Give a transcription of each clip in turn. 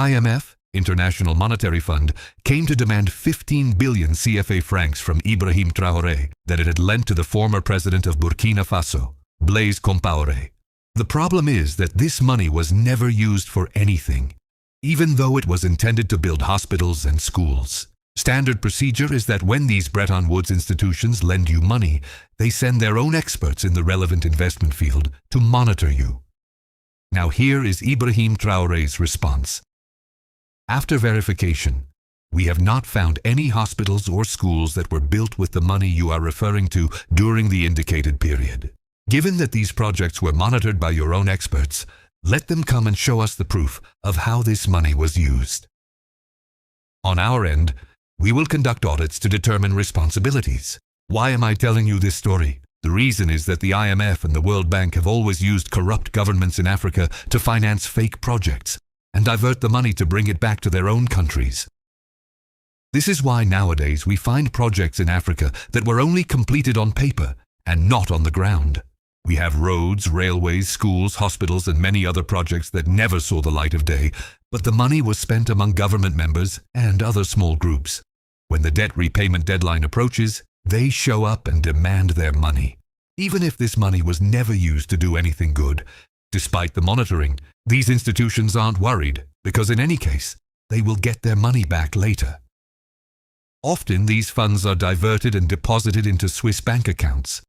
IMF, International Monetary Fund, came to demand 15 billion CFA francs from Ibrahim TRAORE that it had lent to the former president of Burkina Faso, Blaise Compaoré. The problem is that this money was never used for anything, even though it was intended to build hospitals and schools. Standard procedure is that when these Bretton Woods institutions lend you money, they send their own experts in the relevant investment field to monitor you. Now here is Ibrahim Traore's response. After verification, we have not found any hospitals or schools that were built with the money you are referring to during the indicated period. Given that these projects were monitored by your own experts, let them come and show us the proof of how this money was used. On our end, we will conduct audits to determine responsibilities. Why am I telling you this story? The reason is that the IMF and the World Bank have always used corrupt governments in Africa to finance fake projects and divert the money to bring it back to their own countries. This is why nowadays we find projects in Africa that were only completed on paper and not on the ground. We have roads, railways, schools, hospitals, and many other projects that never saw the light of day, but the money was spent among government members and other small groups. When the debt repayment deadline approaches, they show up and demand their money, even if this money was never used to do anything good. Despite the monitoring, these institutions aren't worried because in any case, they will get their money back later. Often these funds are diverted and deposited into Swiss bank accounts.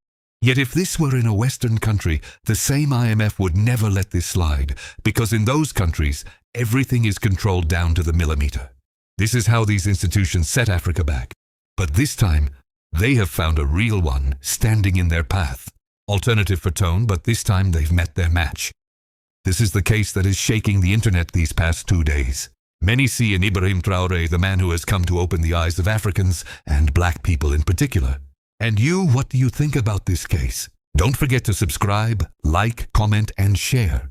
Yet if this were in a Western country, the same IMF would never let this slide, because in those countries, everything is controlled down to the millimeter. This is how these institutions set Africa back. But this time, they have found a real one standing in their path. Alternative for tone, but this time they've met their match. This is the case that is shaking the internet these past 2 days. Many see in Ibrahim Traore the man who has come to open the eyes of Africans and black people in particular. And you, what do you think about this case? Don't forget to subscribe, like, comment, and share.